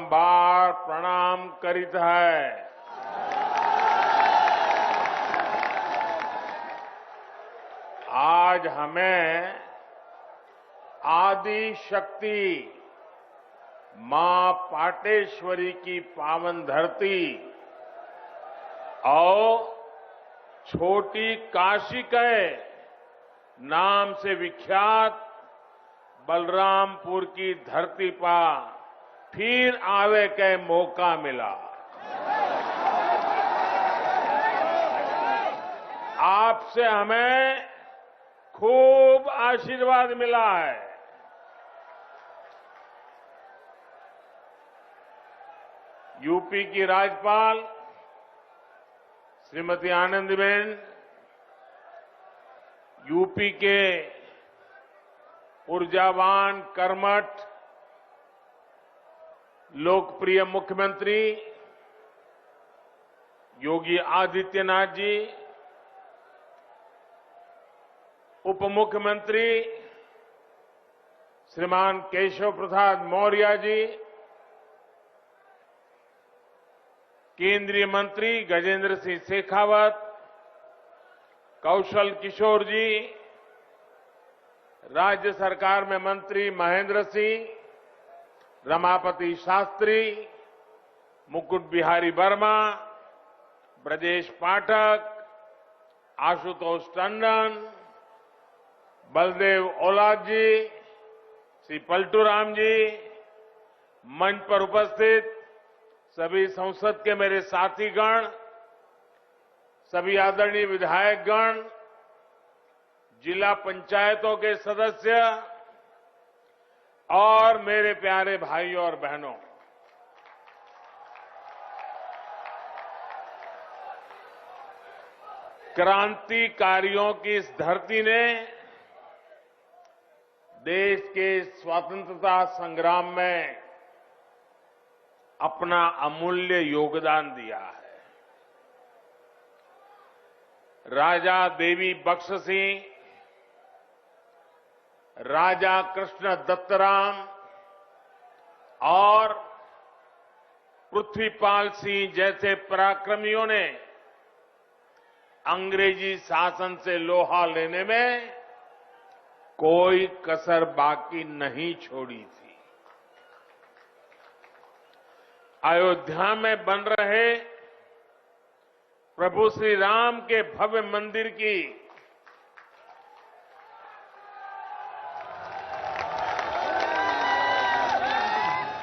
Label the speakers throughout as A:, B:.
A: बारंबार प्रणाम करित है। आज हमें आदि शक्ति मां पाटेश्वरी की पावन धरती और छोटी काशी के नाम से विख्यात बलरामपुर की धरती पर फिर आवे के मौका मिला। आपसे हमें खूब आशीर्वाद मिला है। यूपी की राज्यपाल श्रीमती आनंदीबेन, यूपी के ऊर्जावान, कर्मठ, लोकप्रिय मुख्यमंत्री योगी आदित्यनाथ जी, उप मुख्यमंत्री श्रीमान केशव प्रसाद मौर्य जी, केंद्रीय मंत्री गजेंद्र सिंह शेखावत, कौशल किशोर जी, राज्य सरकार में मंत्री महेंद्र सिंह, रमापति शास्त्री, मुकुट बिहारी वर्मा, ब्रजेश पाठक, आशुतोष टंडन, बलदेव ओलाद जी, श्री पलटूराम जी, मंच पर उपस्थित सभी संसद के मेरे साथीगण, सभी आदरणीय विधायकगण, जिला पंचायतों के सदस्य और मेरे प्यारे भाइयों और बहनों, क्रांतिकारियों की इस धरती ने देश के स्वतंत्रता संग्राम में अपना अमूल्य योगदान दिया है। राजा देवी बख्श सिंह, राजा कृष्ण दत्तराम और पृथ्वीपाल सिंह जैसे पराक्रमियों ने अंग्रेजी शासन से लोहा लेने में कोई कसर बाकी नहीं छोड़ी थी। अयोध्या में बन रहे प्रभु श्री राम के भव्य मंदिर की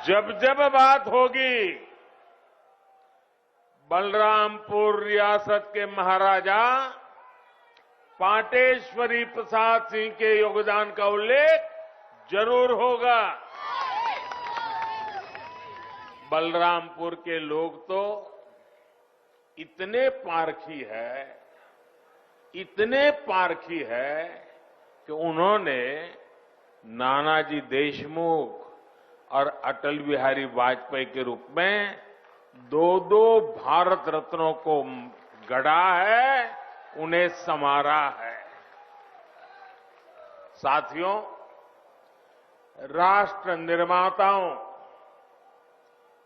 A: जब जब बात होगी, बलरामपुर रियासत के महाराजा पाटेश्वरी प्रसाद सिंह के योगदान का उल्लेख जरूर होगा। बलरामपुर के लोग तो इतने पारखी है कि उन्होंने नानाजी देशमुख और अटल बिहारी वाजपेयी के रूप में दो भारत रत्नों को गढ़ा है, उन्हें संवारा है। साथियों, राष्ट्र निर्माताओं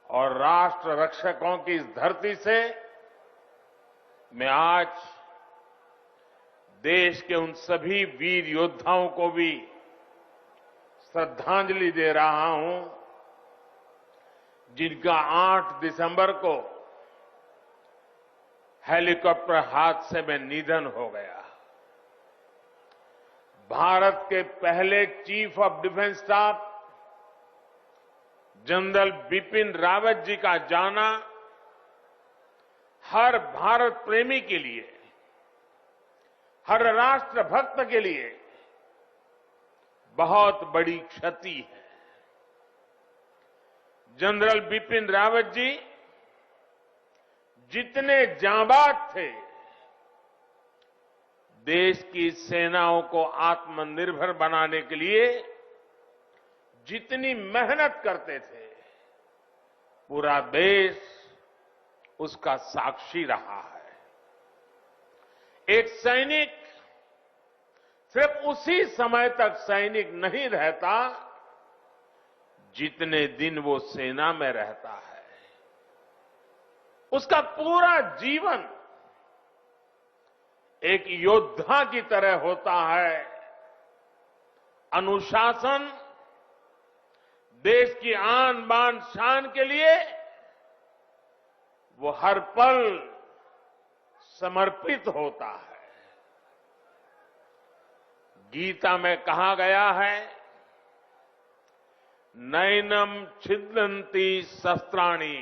A: और राष्ट्र रक्षकों की इस धरती से मैं आज देश के उन सभी वीर योद्धाओं को भी श्रद्धांजलि दे रहा हूं जिनका 8 दिसंबर को हेलीकॉप्टर हादसे में निधन हो गया। भारत के पहले chief of defence staff general Bipin Rawat ji का जाना हर भारत प्रेमी के लिए, हर राष्ट्र भक्त के लिए बहुत बड़ी क्षति है। जनरल बिपिन रावत जी जितने जांबाज थे, देश की सेनाओं को आत्मनिर्भर बनाने के लिए जितनी मेहनत करते थे, पूरा देश उसका साक्षी रहा है। एक सैनिक सिर्फ उसी समय तक सैनिक नहीं रहता जितने दिन वो सेना में रहता है उसका पूरा जीवन एक योद्धा की तरह होता है। अनुशासन, देश की आन बान शान के लिए वो हर पल समर्पित होता है। गीता में कहा गया है, नैनम छिदन्ति शस्त्राणि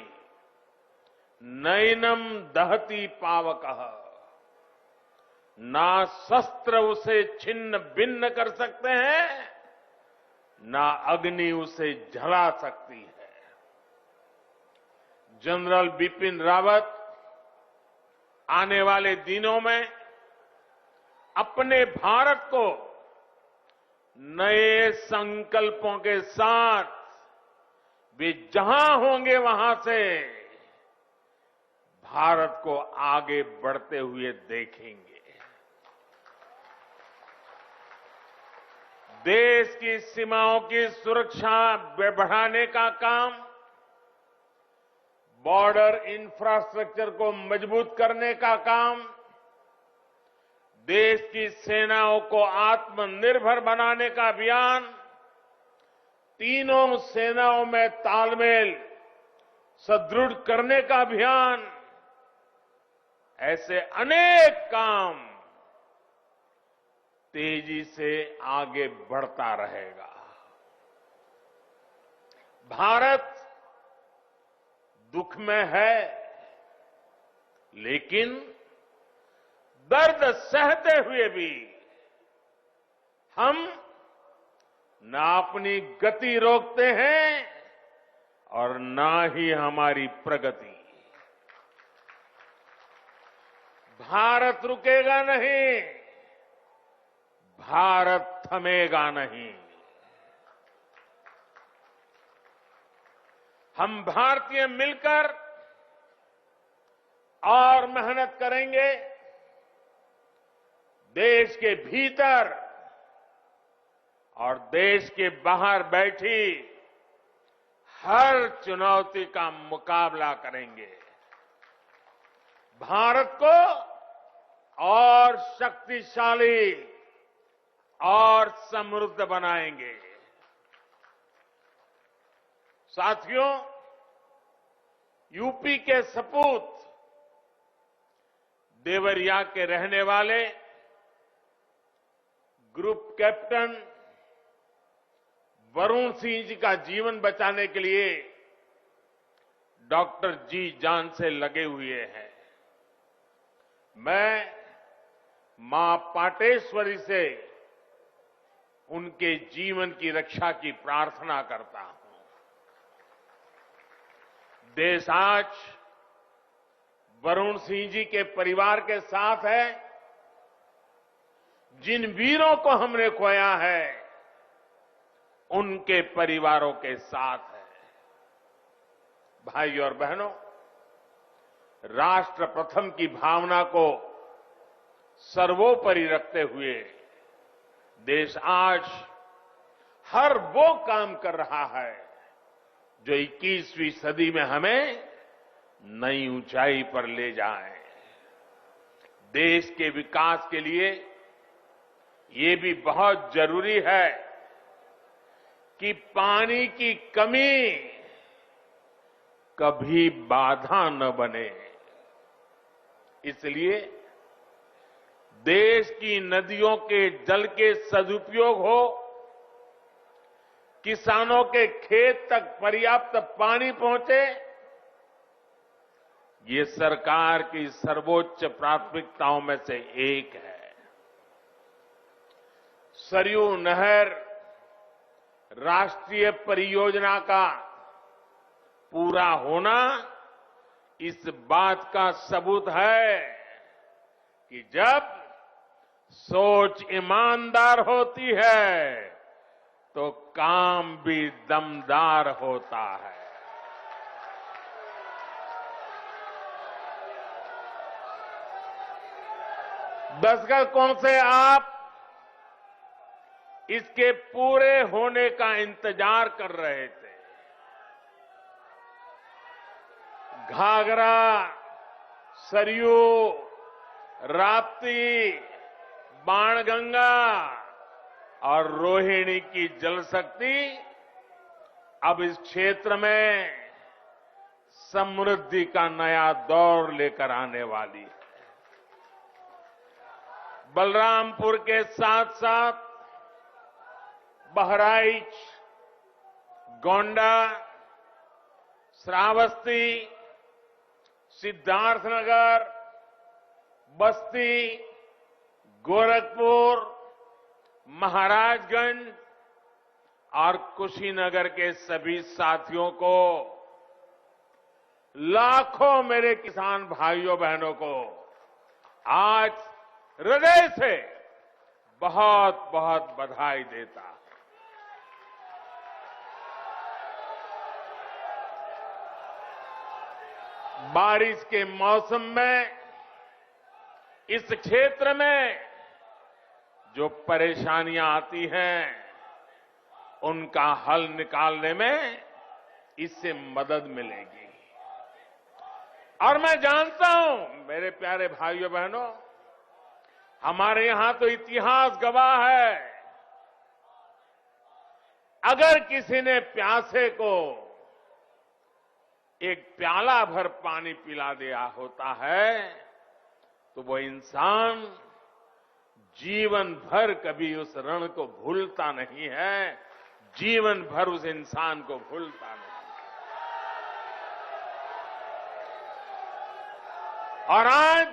A: नैनम दहति पावकः, ना शस्त्र उसे छिन्न भिन्न कर सकते हैं, ना अग्नि उसे जला सकती है। जनरल बिपिन रावत आने वाले दिनों में अपने भारत को नए संकल्पों के साथ वे जहां होंगे वहां से भारत को आगे बढ़ते हुए देखेंगे। देश की सीमाओं की सुरक्षा बढ़ाने का काम, बॉर्डर इंफ्रास्ट्रक्चर को मजबूत करने का काम, देश की सेनाओं को आत्मनिर्भर बनाने का अभियान, तीनों सेनाओं में तालमेल सुदृढ़ करने का अभियान, ऐसे अनेक काम तेजी से आगे बढ़ता रहेगा। भारत दुख में है, लेकिन दर्द सहते हुए भी हम ना अपनी गति रोकते हैं और ना ही हमारी प्रगति। भारत रुकेगा नहीं, भारत थमेगा नहीं। हम भारतीय मिलकर और मेहनत करेंगे। देश के भीतर और देश के बाहर बैठी हर चुनौती का मुकाबला करेंगे। भारत को और शक्तिशाली और समृद्ध बनाएंगे। साथियों, यूपी के सपूत देवरिया के रहने वाले ग्रुप कैप्टन वरुण सिंह जी का जीवन बचाने के लिए डॉक्टर जी जान से लगे हुए हैं। मैं मां पाटेश्वरी से उनके जीवन की रक्षा की प्रार्थना करता हूं। देश आज वरुण सिंह जी के परिवार के साथ है। जिन वीरों को हमने खोया है, उनके परिवारों के साथ है। भाई और बहनों, राष्ट्र प्रथम की भावना को सर्वोपरि रखते हुए देश आज हर वो काम कर रहा है जो 21वीं सदी में हमें नई ऊंचाई पर ले जाए। देश के विकास के लिए ये भी बहुत जरूरी है कि पानी की कमी कभी बाधा न बने। इसलिए देश की नदियों के जल के सदुपयोग हो, किसानों के खेत तक पर्याप्त पानी पहुंचे, ये सरकार की सर्वोच्च प्राथमिकताओं में से एक है। सरयू नहर राष्ट्रीय परियोजना का पूरा होना इस बात का सबूत है कि जब सोच ईमानदार होती है तो काम भी दमदार होता है। दशकों से आप इसके पूरे होने का इंतजार कर रहे थे। घाघरा, सरयू, राप्ती, बाणगंगा और रोहिणी की जल शक्ति अब इस क्षेत्र में समृद्धि का नया दौर लेकर आने वाली है। बलरामपुर के साथ साथ बहराइच, गोंडा, श्रावस्ती, सिद्धार्थनगर, बस्ती, गोरखपुर, महाराजगंज और कुशीनगर के सभी साथियों को, लाखों मेरे किसान भाइयों बहनों को आज हृदय से बहुत बहुत बधाई देता। बारिश के मौसम में इस क्षेत्र में जो परेशानियां आती हैं उनका हल निकालने में इससे मदद मिलेगी। और मैं जानता हूं मेरे प्यारे भाइयों बहनों, हमारे यहां तो इतिहास गवाह है, अगर किसी ने प्यासे को एक प्याला भर पानी पिला दिया होता है तो वो इंसान जीवन भर कभी उस ऋण को भूलता नहीं है, जीवन भर उस इंसान को भूलता नहीं। और आज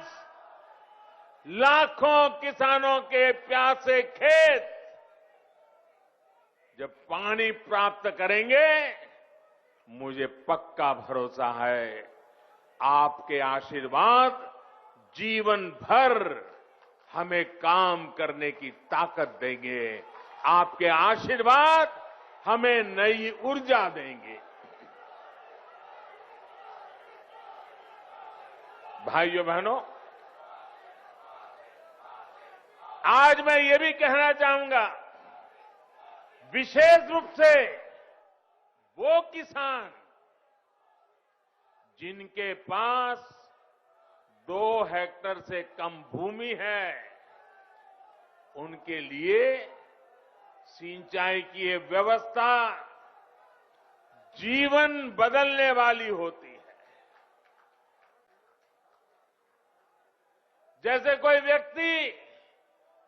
A: लाखों किसानों के प्यासे खेत जब पानी प्राप्त करेंगे, मुझे पक्का भरोसा है आपके आशीर्वाद जीवन भर हमें काम करने की ताकत देंगे, आपके आशीर्वाद हमें नई ऊर्जा देंगे। भाइयों बहनों, आज मैं ये भी कहना चाहूंगा, विशेष रूप से वो किसान जिनके पास 2 हेक्टेयर से कम भूमि है, उनके लिए सिंचाई की ये व्यवस्था जीवन बदलने वाली होती है। जैसे कोई व्यक्ति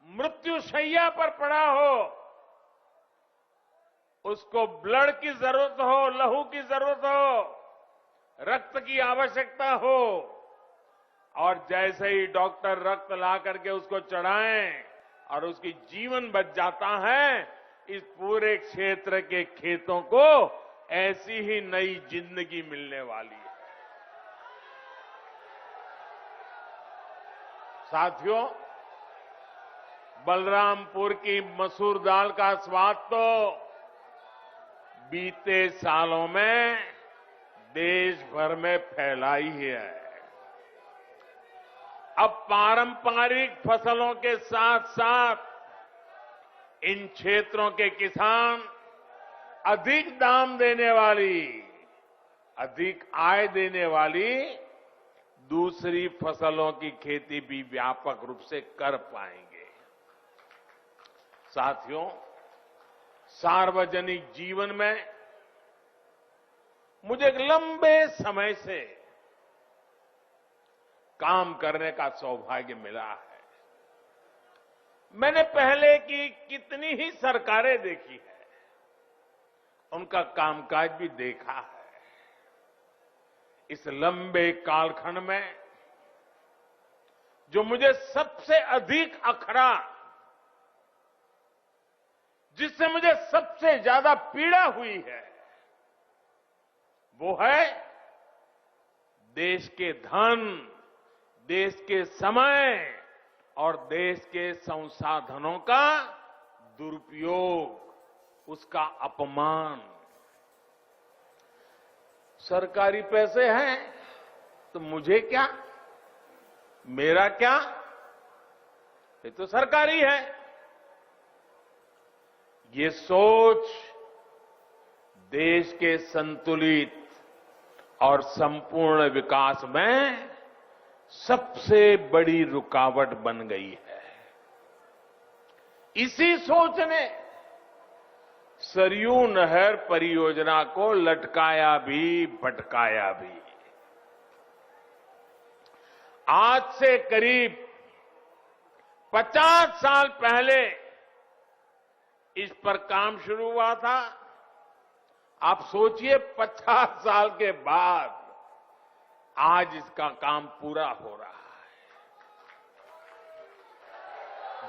A: मृत्युशैया पर पड़ा हो, उसको ब्लड की जरूरत हो, लहू की जरूरत हो, रक्त की आवश्यकता हो, और जैसे ही डॉक्टर रक्त ला करके उसको चढ़ाएं और उसकी जीवन बच जाता है, इस पूरे क्षेत्र के खेतों को ऐसी ही नई जिंदगी मिलने वाली है। साथियों, बलरामपुर की मसूर दाल का स्वाद तो बीते सालों में देश भर में फैला ही है। अब पारंपरिक फसलों के साथ साथ इन क्षेत्रों के किसान अधिक दाम देने वाली, अधिक आय देने वाली दूसरी फसलों की खेती भी व्यापक रूप से कर पाएंगे। साथियों, सार्वजनिक जीवन में मुझे एक लंबे समय से काम करने का सौभाग्य मिला है। मैंने पहले की कितनी ही सरकारें देखी है, उनका कामकाज भी देखा है। इस लंबे कालखंड में जो मुझे सबसे अधिक अखरा, जिससे मुझे सबसे ज्यादा पीड़ा हुई है, वो है देश के धन, देश के समय और देश के संसाधनों का दुरुपयोग, उसका अपमान। सरकारी पैसे हैं तो मुझे क्या, मेरा क्या, ये तो सरकारी है। ये सोच देश के संतुलित और संपूर्ण विकास में सबसे बड़ी रुकावट बन गई है। इसी सोच ने सरयू नहर परियोजना को लटकाया भी भटकाया भी। आज से करीब 50 साल पहले इस पर काम शुरू हुआ था। आप सोचिए 50 साल के बाद आज इसका काम पूरा हो रहा है।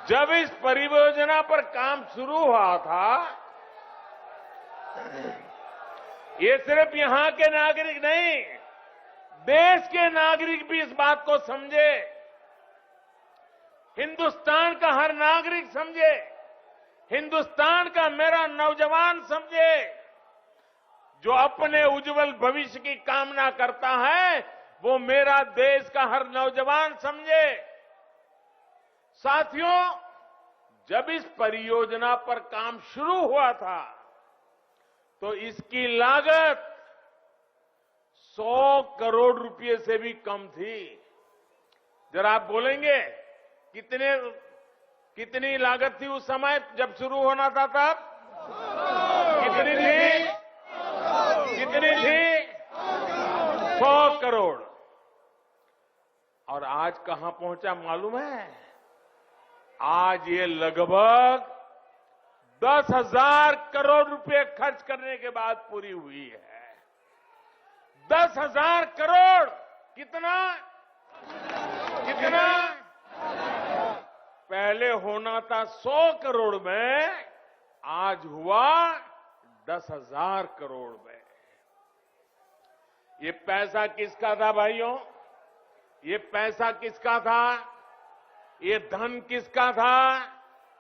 A: जब इस परियोजना पर काम शुरू हुआ था, ये सिर्फ यहां के नागरिक नहीं, देश के नागरिक भी इस बात को समझे, हिंदुस्तान का हर नागरिक समझे, हिंदुस्तान का मेरा नौजवान समझे, जो अपने उज्जवल भविष्य की कामना करता है, वो मेरा देश का हर नौजवान समझे। साथियों, जब इस परियोजना पर काम शुरू हुआ था तो इसकी लागत 100 करोड़ रुपए से भी कम थी। जरा आप बोलेंगे कितनी लागत थी उस समय जब शुरू होना था तब? कितनी थी? कितनी थी? 100 करोड़। और आज कहां पहुंचा मालूम है? आज ये लगभग 10,000 करोड़ रुपए खर्च करने के बाद पूरी हुई है। 10,000 करोड़। कितना? कितना? पहले होना था 100 करोड़ में, आज हुआ 10,000 करोड़ में। ये पैसा किसका था भाइयों? ये पैसा किसका था? ये धन किसका था?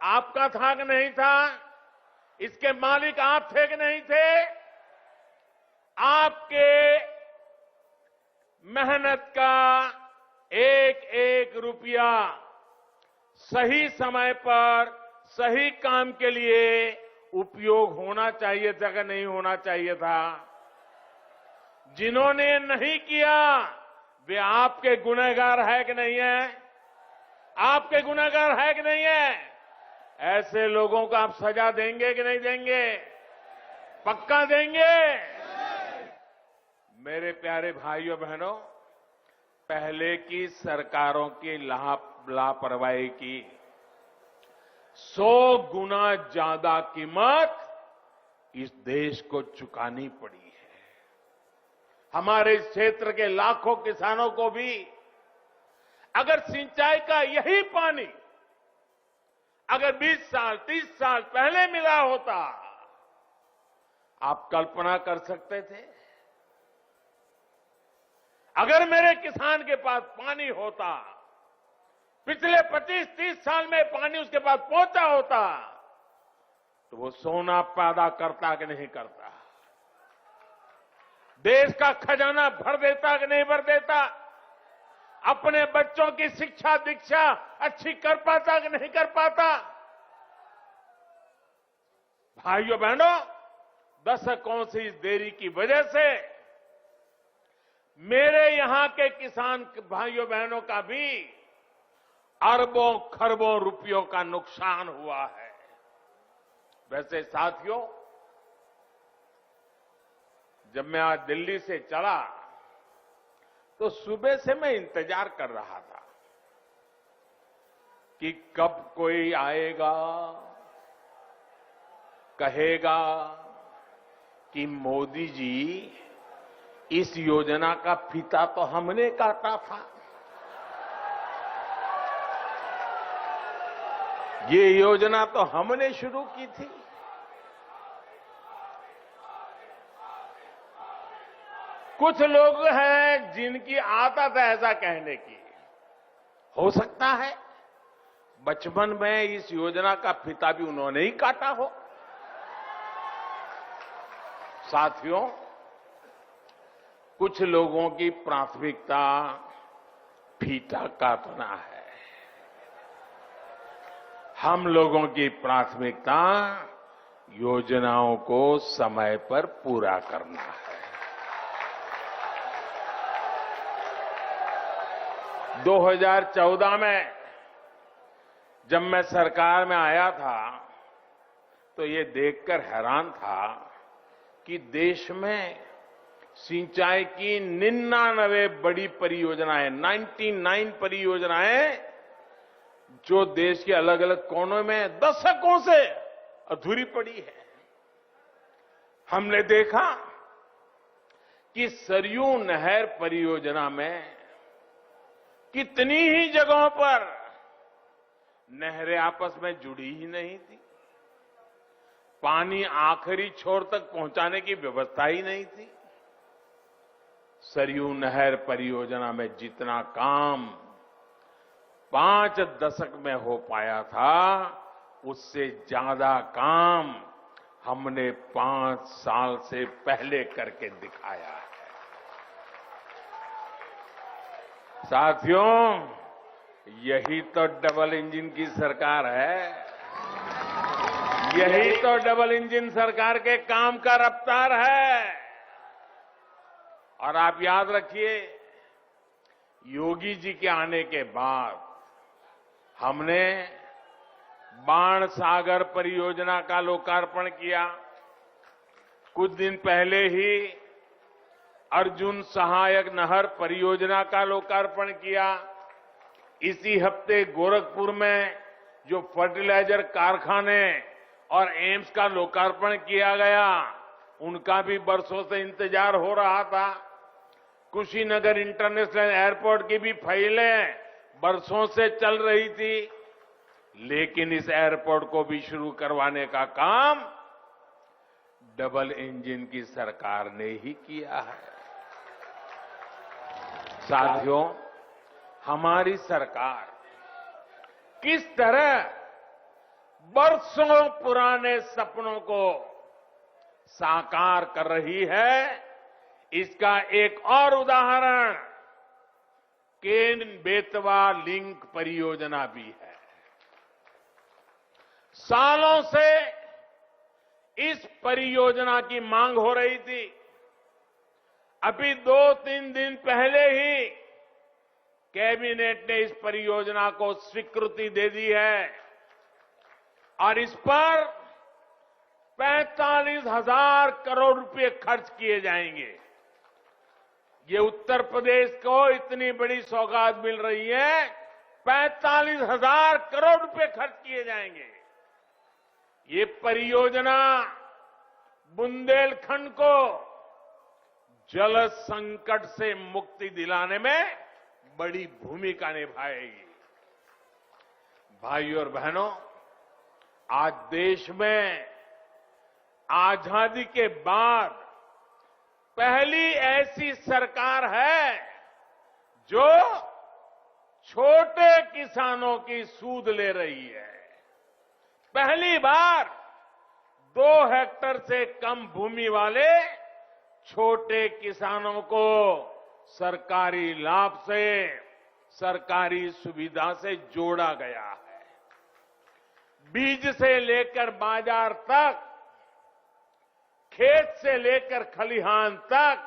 A: आपका था कि नहीं था? इसके मालिक आप थे कि नहीं थे? आपके मेहनत का एक एक रुपया सही समय पर सही काम के लिए उपयोग होना चाहिए था कि नहीं होना चाहिए था? जिन्होंने नहीं किया वे आपके गुनहगार है कि नहीं है? आपके गुनहगार है कि नहीं है? ऐसे लोगों को आप सजा देंगे कि नहीं देंगे? पक्का देंगे? मेरे प्यारे भाइयों बहनों, पहले की सरकारों की लापरवाही की 100 गुना ज्यादा कीमत इस देश को चुकानी पड़ी है। हमारे इस क्षेत्र के लाखों किसानों को भी अगर सिंचाई का यही पानी अगर 20 साल 30 साल पहले मिला होता, आप कल्पना कर सकते थे? अगर मेरे किसान के पास पानी होता, पिछले 25-30 साल में पानी उसके पास पहुंचा होता, तो वो सोना पैदा करता कि नहीं करता? देश का खजाना भर देता कि नहीं भर देता? अपने बच्चों की शिक्षा दीक्षा अच्छी कर पाता कि नहीं कर पाता? भाइयों बहनों, दशकों से इस देरी की वजह से मेरे यहां के किसान भाइयों बहनों का भी अरबों खरबों रुपयों का नुकसान हुआ है। वैसे साथियों, जब मैं आज दिल्ली से चला तो सुबह से मैं इंतजार कर रहा था कि कब कोई आएगा, कहेगा कि मोदी जी, इस योजना का फीता तो हमने काटा था, ये योजना तो हमने शुरू की थी। कुछ लोग हैं जिनकी आदत है ऐसा कहने की। हो सकता है बचपन में इस योजना का फीता भी उन्होंने ही काटा हो। साथियों, कुछ लोगों की प्राथमिकता फीता काटना है, हम लोगों की प्राथमिकता योजनाओं को समय पर पूरा करना है। 2014 में जब मैं सरकार में आया था तो ये देखकर हैरान था कि देश में सिंचाई की 99 बड़ी परियोजनाएं, 99 परियोजनाएं जो देश के अलग अलग कोनों में दशकों से अधूरी पड़ी है। हमने देखा कि सरयू नहर परियोजना में कितनी ही जगहों पर नहरें आपस में जुड़ी ही नहीं थी, पानी आखिरी छोर तक पहुंचाने की व्यवस्था ही नहीं थी। सरयू नहर परियोजना में जितना काम 5 दशक में हो पाया था, उससे ज्यादा काम हमने 5 साल से पहले करके दिखाया है। साथियों, यही तो डबल इंजन की सरकार है। यही तो डबल इंजन सरकार के काम का रफ्तार है। और आप याद रखिए, योगी जी के आने के बाद हमने बाण सागर परियोजना का लोकार्पण किया। कुछ दिन पहले ही अर्जुन सहायक नहर परियोजना का लोकार्पण किया। इसी हफ्ते गोरखपुर में जो फर्टिलाइजर कारखाने और एम्स का लोकार्पण किया गया, उनका भी बरसों से इंतजार हो रहा था। कुशीनगर इंटरनेशनल एयरपोर्ट की भी फाइलें बरसों से चल रही थी, लेकिन इस एयरपोर्ट को भी शुरू करवाने का काम डबल इंजन की सरकार ने ही किया है। साथियों, हमारी सरकार किस तरह बरसों पुराने सपनों को साकार कर रही है, इसका एक और उदाहरण केन बेतवा लिंक परियोजना भी है। सालों से इस परियोजना की मांग हो रही थी। अभी 2-3 दिन पहले ही कैबिनेट ने इस परियोजना को स्वीकृति दे दी है और इस पर 45,000 करोड़ रुपए खर्च किए जाएंगे। ये उत्तर प्रदेश को इतनी बड़ी सौगात मिल रही है, 45,000 करोड़ रुपए खर्च किए जाएंगे। ये परियोजना बुंदेलखंड को जल संकट से मुक्ति दिलाने में बड़ी भूमिका निभाएगी। भाइयों और बहनों, आज देश में आजादी के बाद पहली ऐसी सरकार है जो छोटे किसानों की सूद ले रही है। पहली बार 2 हेक्टेयर से कम भूमि वाले छोटे किसानों को सरकारी लाभ से, सरकारी सुविधा से जोड़ा गया है। बीज से लेकर बाजार तक, खेत से लेकर खलिहान तक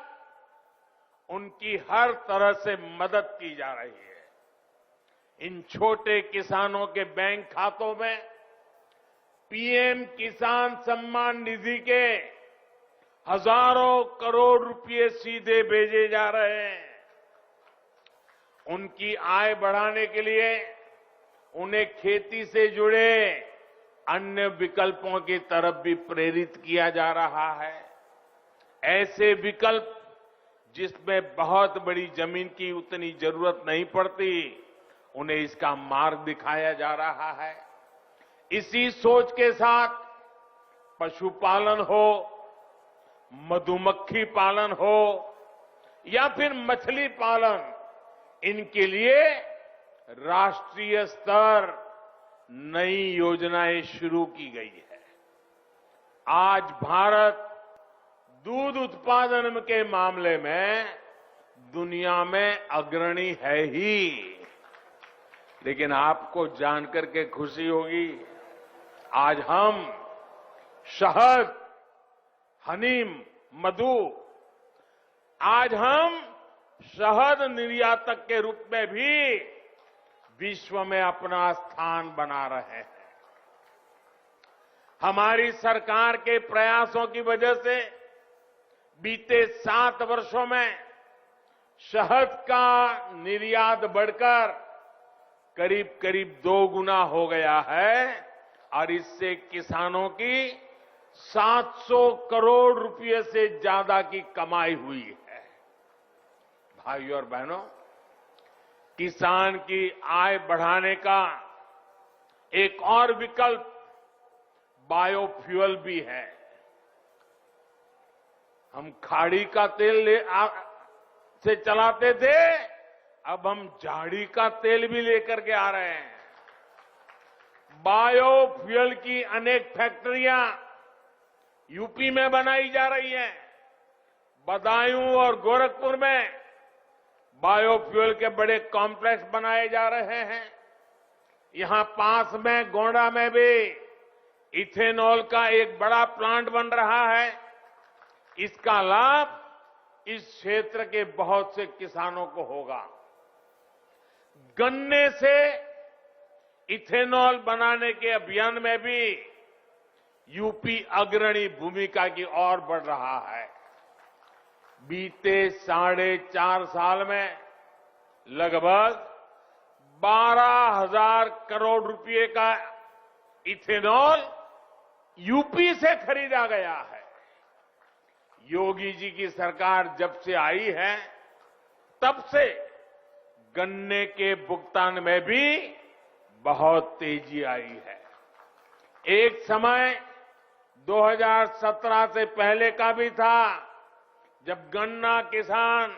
A: उनकी हर तरह से मदद की जा रही है। इन छोटे किसानों के बैंक खातों में पीएम किसान सम्मान निधि के हजारों करोड़ रुपए सीधे भेजे जा रहे हैं। उनकी आय बढ़ाने के लिए उन्हें खेती से जुड़े अन्य विकल्पों की तरफ भी प्रेरित किया जा रहा है। ऐसे विकल्प जिसमें बहुत बड़ी जमीन की उतनी जरूरत नहीं पड़ती, उन्हें इसका मार्ग दिखाया जा रहा है। इसी सोच के साथ पशुपालन हो, मधुमक्खी पालन हो या फिर मछली पालन, इनके लिए राष्ट्रीय स्तर नई योजनाएं शुरू की गई है। आज भारत दूध उत्पादन के मामले में दुनिया में अग्रणी है ही, लेकिन आपको जानकर के खुशी होगी, आज हम शहद, हनी, मधु, आज हम शहद निर्यातक के रूप में भी विश्व में अपना स्थान बना रहे हैं। हमारी सरकार के प्रयासों की वजह से बीते 7 वर्षों में शहद का निर्यात बढ़कर करीब करीब 2 गुना हो गया है और इससे किसानों की 700 करोड़ रुपए से ज्यादा की कमाई हुई है। भाइयों और बहनों, किसान की आय बढ़ाने का एक और विकल्प बायोफ्यूल भी है। हम खाड़ी का तेल से चलाते थे, अब हम झाड़ी का तेल भी लेकर के आ रहे हैं। बायोफ्यूल की अनेक फैक्ट्रियां यूपी में बनाई जा रही हैं। बदायूं और गोरखपुर में बायोफ्यूल के बड़े कॉम्प्लेक्स बनाए जा रहे हैं। यहां पास में गोंडा में भी इथेनॉल का एक बड़ा प्लांट बन रहा है। इसका लाभ इस क्षेत्र के बहुत से किसानों को होगा। गन्ने से इथेनॉल बनाने के अभियान में भी यूपी अग्रणी भूमिका की ओर बढ़ रहा है। बीते 4.5 साल में लगभग 12,000 करोड़ रुपए का इथेनॉल यूपी से खरीदा गया है। योगी जी की सरकार जब से आई है, तब से गन्ने के भुगतान में भी बहुत तेजी आई है। एक समय 2017 से पहले का भी था, जब गन्ना किसान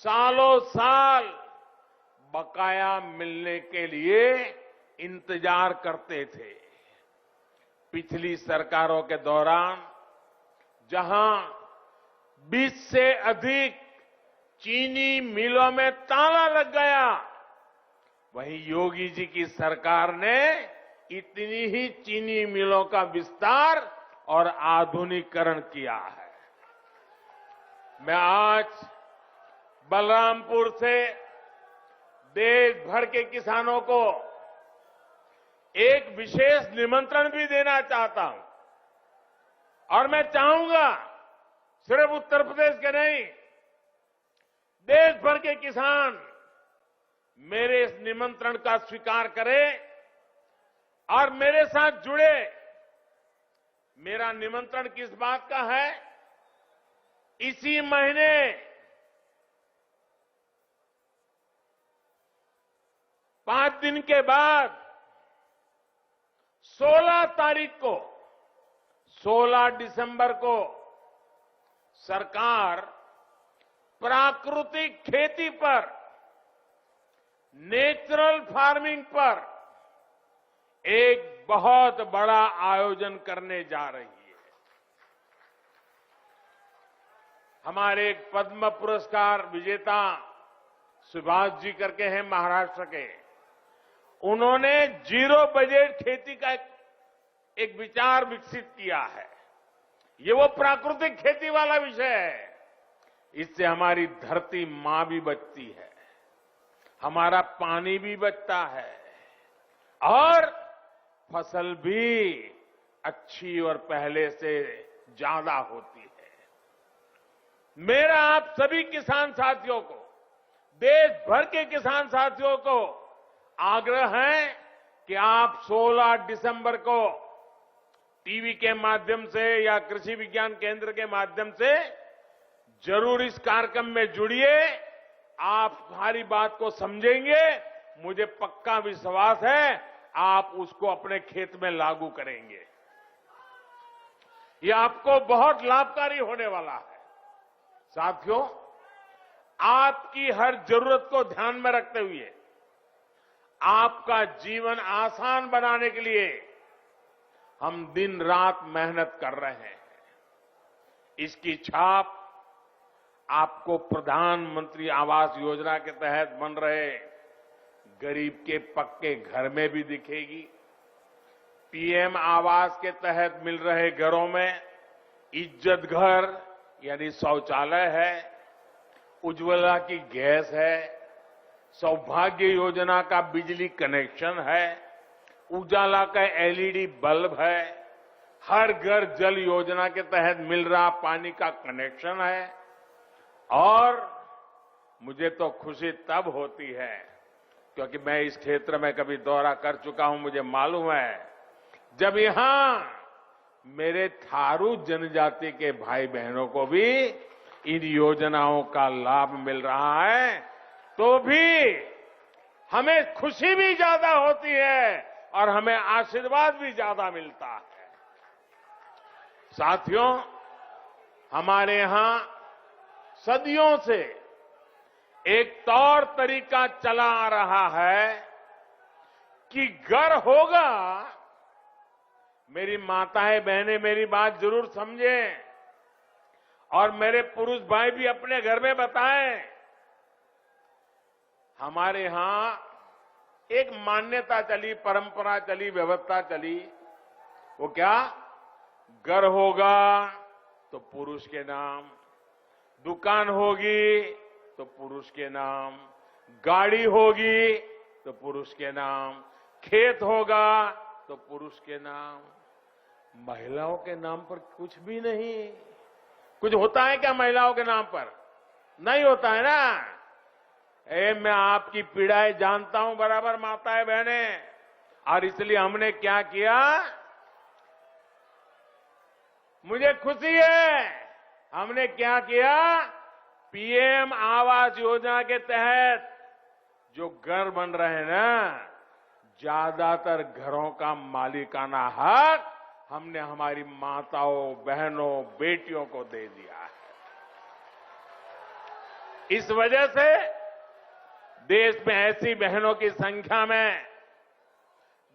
A: सालों साल बकाया मिलने के लिए इंतजार करते थे। पिछली सरकारों के दौरान जहां 20 से अधिक चीनी मिलों में ताला लग गया, वहीं योगी जी की सरकार ने इतनी ही चीनी मिलों का विस्तार और आधुनिकीकरण किया है। मैं आज बलरामपुर से देश भर के किसानों को एक विशेष निमंत्रण भी देना चाहता हूं और मैं चाहूंगा सिर्फ उत्तर प्रदेश के नहीं, देश भर के किसान मेरे इस निमंत्रण का स्वीकार करें और मेरे साथ जुड़े। मेरा निमंत्रण किस बात का है? इसी महीने 5 दिन के बाद 16 तारीख को, 16 दिसंबर को सरकार प्राकृतिक खेती पर, नेचुरल फार्मिंग पर एक बहुत बड़ा आयोजन करने जा रही है। हमारे एक पद्म पुरस्कार विजेता सुभाष जी करके हैं महाराष्ट्र के, उन्होंने जीरो बजट खेती का एक विचार विकसित किया है। ये वो प्राकृतिक खेती वाला विषय है। इससे हमारी धरती मां भी बचती है, हमारा पानी भी बचता है और फसल भी अच्छी और पहले से ज्यादा होती है। मेरा आप सभी किसान साथियों को, देश भर के किसान साथियों को आग्रह है कि आप 16 दिसंबर को टीवी के माध्यम से या कृषि विज्ञान केंद्र के माध्यम से जरूर इस कार्यक्रम में जुड़िए। आप हमारी बात को समझेंगे, मुझे पक्का विश्वास है आप उसको अपने खेत में लागू करेंगे। यह आपको बहुत लाभकारी होने वाला है। साथियों, आपकी हर जरूरत को ध्यान में रखते हुए आपका जीवन आसान बनाने के लिए हम दिन रात मेहनत कर रहे हैं। इसकी छाप आपको प्रधानमंत्री आवास योजना के तहत बन रहे गरीब के पक्के घर में भी दिखेगी। पीएम आवास के तहत मिल रहे घरों में इज्जत घर यानी शौचालय है, उज्ज्वला की गैस है, सौभाग्य योजना का बिजली कनेक्शन है, उजाला का एलईडी बल्ब है, हर घर जल योजना के तहत मिल रहा पानी का कनेक्शन है। और मुझे तो खुशी तब होती है क्योंकि मैं इस क्षेत्र में कभी दौरा कर चुका हूं, मुझे मालूम है जब यहां मेरे थारू जनजाति के भाई बहनों को भी इन योजनाओं का लाभ मिल रहा है तो भी हमें खुशी भी ज्यादा होती है और हमें आशीर्वाद भी ज्यादा मिलता है। साथियों, हमारे यहां सदियों से एक तौर तरीका चला आ रहा है कि घर होगा, मेरी माताएं बहनें मेरी बात जरूर समझें और मेरे पुरुष भाई भी अपने घर में बताएं। हमारे यहां एक मान्यता चली, परंपरा चली, व्यवस्था चली। वो क्या? घर होगा तो पुरुष के नाम, दुकान होगी तो पुरुष के नाम, गाड़ी होगी तो पुरुष के नाम, खेत होगा तो पुरुष के नाम। महिलाओं के नाम पर कुछ भी नहीं। कुछ होता है क्या महिलाओं के नाम पर? नहीं होता है ना। मैं आपकी पीड़ाएं जानता हूं बराबर माताएं बहनें, और इसलिए हमने क्या किया, मुझे खुशी है, हमने क्या किया, पीएम आवास योजना के तहत जो घर बन रहे हैं ना, ज्यादातर घरों का मालिकाना हक हमने हमारी माताओं, बहनों, बेटियों को दे दिया है। इस वजह से देश में ऐसी बहनों की संख्या में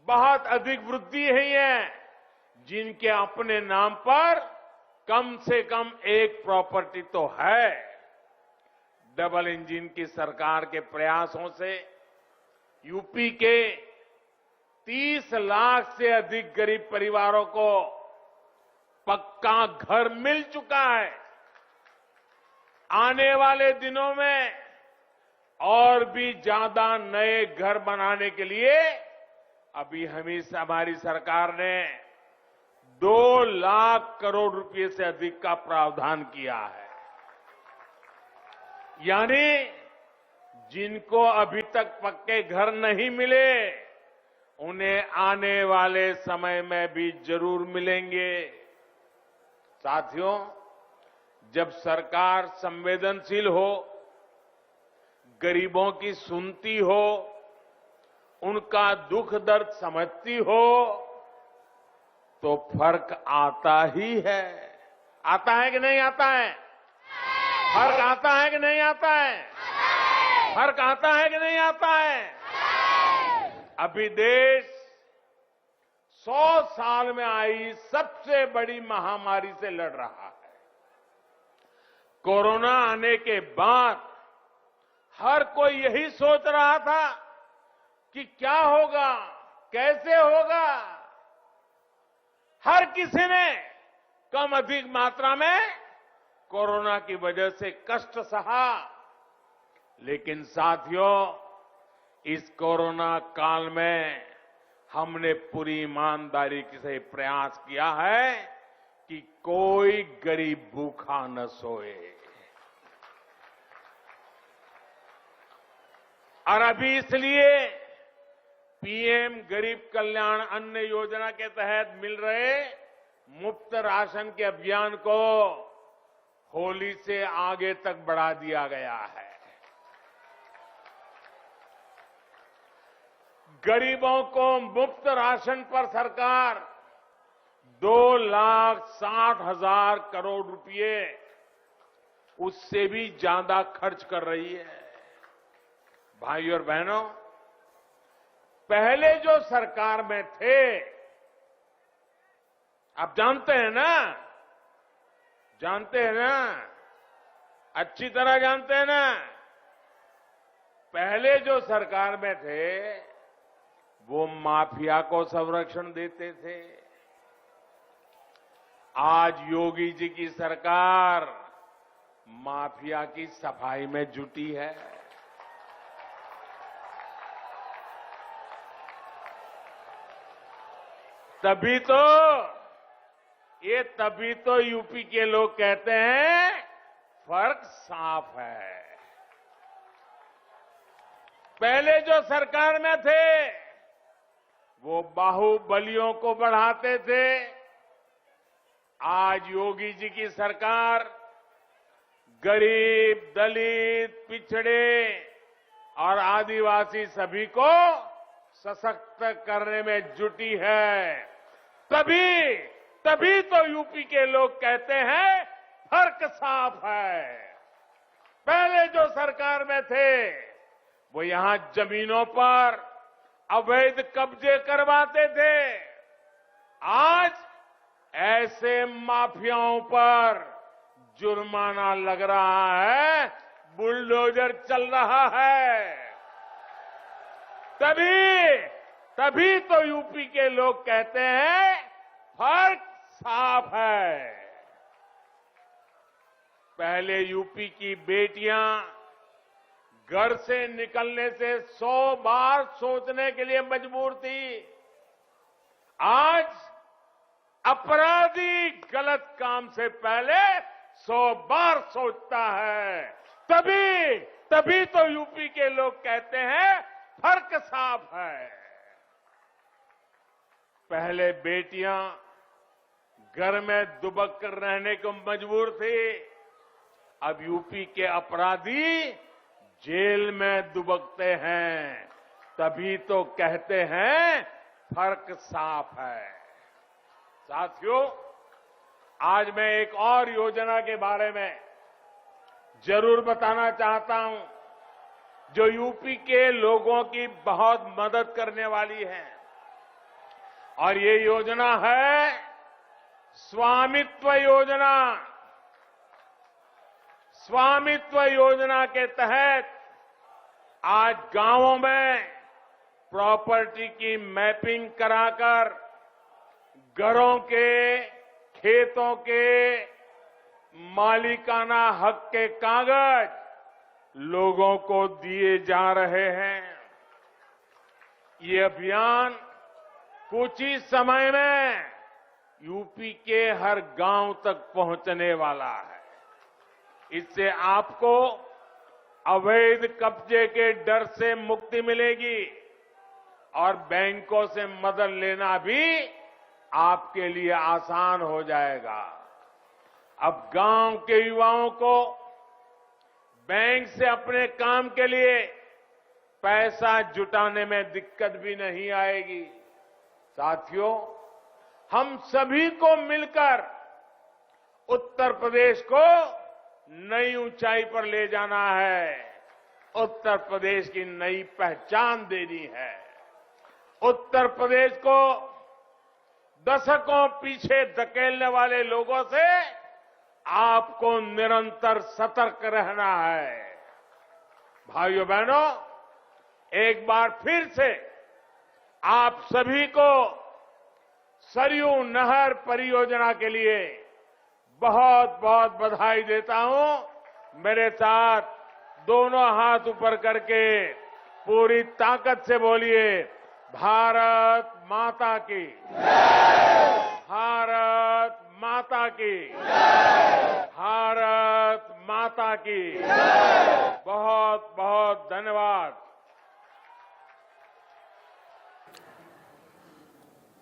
A: बहुत अधिक वृद्धि हुई है जिनके अपने नाम पर कम से कम एक प्रॉपर्टी तो है। डबल इंजन की सरकार के प्रयासों से यूपी के 30 लाख से अधिक गरीब परिवारों को पक्का घर मिल चुका है। आने वाले दिनों में और भी ज्यादा नए घर बनाने के लिए अभी हमारी सरकार ने 2 लाख करोड़ रुपए से अधिक का प्रावधान किया है। यानी जिनको अभी तक पक्के घर नहीं मिले उन्हें आने वाले समय में भी जरूर मिलेंगे। साथियों, जब सरकार संवेदनशील हो, गरीबों की सुनती हो, उनका दुख दर्द समझती हो तो फर्क आता ही है। आता है कि नहीं आता है? फर्क आता है कि नहीं आता है? फर्क आता है कि नहीं आता है? अभी देश 100 साल में आई सबसे बड़ी महामारी से लड़ रहा है। कोरोना आने के बाद हर कोई यही सोच रहा था कि क्या होगा, कैसे होगा। हर किसी ने कम अधिक मात्रा में कोरोना की वजह से कष्ट सहा, लेकिन साथियों, इस कोरोना काल में हमने पूरी ईमानदारी से प्रयास किया है कि कोई गरीब भूखा न सोए। और अभी इसलिए पीएम गरीब कल्याण अन्न योजना के तहत मिल रहे मुफ्त राशन के अभियान को होली से आगे तक बढ़ा दिया गया है। गरीबों को मुफ्त राशन पर सरकार 2,60,000 करोड़ रुपए, उससे भी ज्यादा खर्च कर रही है। भाइयों और बहनों, पहले जो सरकार में थे, आप जानते हैं ना, अच्छी तरह जानते हैं ना, पहले जो सरकार में थे वो माफिया को संरक्षण देते थे। आज योगी जी की सरकार माफिया की सफाई में जुटी है। तभी तो यूपी के लोग कहते हैं फर्क साफ है। पहले जो सरकार में थे वो बाहुबलियों को बढ़ाते थे। आज योगी जी की सरकार गरीब, दलित, पिछड़े और आदिवासी सभी को सशक्त करने में जुटी है। तभी तो यूपी के लोग कहते हैं फर्क साफ है। पहले जो सरकार में थे वो यहां जमीनों पर अवैध कब्जे करवाते थे। आज ऐसे माफियाओं पर जुर्माना लग रहा है, बुलडोजर चल रहा है। तभी तो यूपी के लोग कहते हैं फर्क साफ है। पहले यूपी की बेटियां घर से निकलने से 100 बार सोचने के लिए मजबूर थी। आज अपराधी गलत काम से पहले 100 बार सोचता है। तभी तो यूपी के लोग कहते हैं फर्क साफ है। पहले बेटियां घर में दुबक कर रहने को मजबूर थी। अब यूपी के अपराधी जेल में दुबकते हैं। तभी तो कहते हैं फर्क साफ है। साथियों, आज मैं एक और योजना के बारे में जरूर बताना चाहता हूं जो यूपी के लोगों की बहुत मदद करने वाली है। और ये योजना है स्वामित्व योजना। स्वामित्व योजना के तहत आज गांवों में प्रॉपर्टी की मैपिंग कराकर घरों के, खेतों के मालिकाना हक के कागज लोगों को दिए जा रहे हैं। ये अभियान कुछ ही समय में यूपी के हर गांव तक पहुंचने वाला है। इससे आपको अवैध कब्जे के डर से मुक्ति मिलेगी और बैंकों से मदद लेना भी आपके लिए आसान हो जाएगा। अब गांव के युवाओं को बैंक से अपने काम के लिए पैसा जुटाने में दिक्कत भी नहीं आएगी। साथियों, हम सभी को मिलकर उत्तर प्रदेश को नई ऊंचाई पर ले जाना है। उत्तर प्रदेश की नई पहचान देनी है। उत्तर प्रदेश को दशकों पीछे धकेलने वाले लोगों से आपको निरंतर सतर्क रहना है। भाइयों बहनों, एक बार फिर से आप सभी को सरयू नहर परियोजना के लिए बहुत बहुत बधाई देता हूं। मेरे साथ दोनों हाथ ऊपर करके पूरी ताकत से बोलिए, भारत माता की, भारत माता की, भारत माता की। बहुत बहुत धन्यवाद।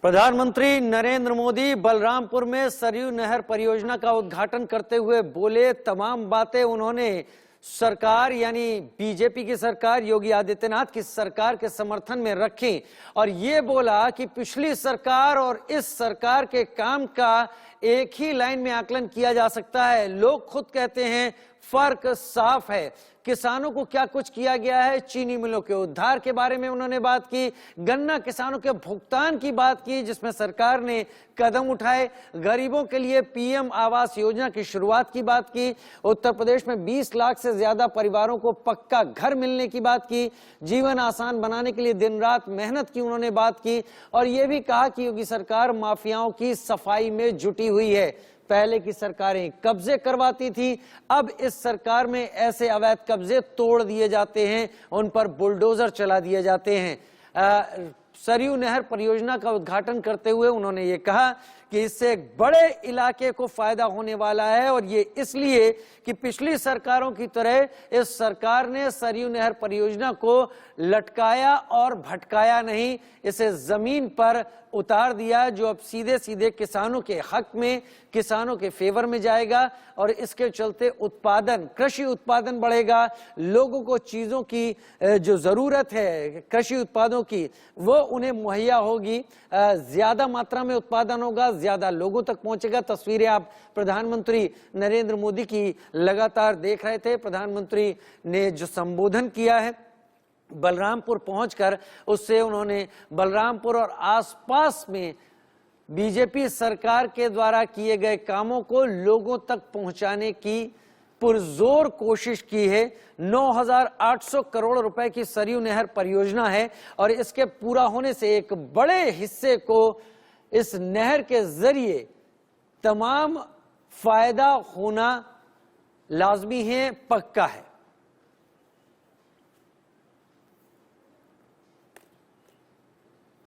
B: प्रधानमंत्री नरेंद्र मोदी बलरामपुर में सरयू नहर परियोजना का उद्घाटन करते हुए बोले। तमाम बातें उन्होंने सरकार यानी बीजेपी की सरकार, योगी आदित्यनाथ की सरकार के समर्थन में रखी और ये बोला कि पिछली सरकार और इस सरकार के काम का एक ही लाइन में आकलन किया जा सकता है। लोग खुद कहते हैं फर्क साफ है। किसानों को क्या कुछ किया गया है, चीनी मिलों के उद्धार के बारे में उन्होंने बात की, गन्ना किसानों के भुगतान की बात की जिसमें सरकार ने कदम उठाए, गरीबों के लिए पीएम आवास योजना की शुरुआत की बात की, उत्तर प्रदेश में 20 लाख से ज्यादा परिवारों को पक्का घर मिलने की बात की, जीवन आसान बनाने के लिए दिन रात मेहनत की उन्होंने बात की और यह भी कहा कि योगी सरकार माफियाओं की सफाई में जुटी हुई है। पहले की सरकारें कब्जे करवाती थी, अब इस सरकार में ऐसे अवैध कब्जे तोड़ दिए जाते हैं, उन पर बुलडोजर चला दिए जाते हैं। सरयू नहर परियोजना का उद्घाटन करते हुए उन्होंने ये कहा कि इससे एक बड़े इलाके को फायदा होने वाला है, और ये इसलिए कि पिछली सरकारों की तरह इस सरकार ने सरयू नहर परियोजना को लटकाया और भटकाया नहीं, इसे जमीन पर उतार दिया, जो अब सीधे सीधे किसानों के हक में, किसानों के फेवर में जाएगा, और इसके चलते उत्पादन, कृषि उत्पादन बढ़ेगा। लोगों को चीजों की जो जरूरत है कृषि उत्पादों की, वो उन्हें मुहैया होगी, ज्यादा मात्रा में उत्पादन होगा, ज्यादा लोगों तक पहुंचेगा। तस्वीरें आप प्रधानमंत्री नरेंद्र मोदी की लगातार देख रहे थे। प्रधानमंत्री ने जो संबोधन किया है बलरामपुर पहुंचकर, उससे उन्होंने बलरामपुर और आसपास में बीजेपी सरकार के द्वारा किए गए कामों को लोगों तक पहुंचाने की पुरजोर कोशिश की है। 9,800 करोड़ रुपए की सरयू नहर परियोजना है, और इसके पूरा होने से एक बड़े हिस्से को इस नहर के जरिए तमाम फायदा होना लाजमी है, पक्का है।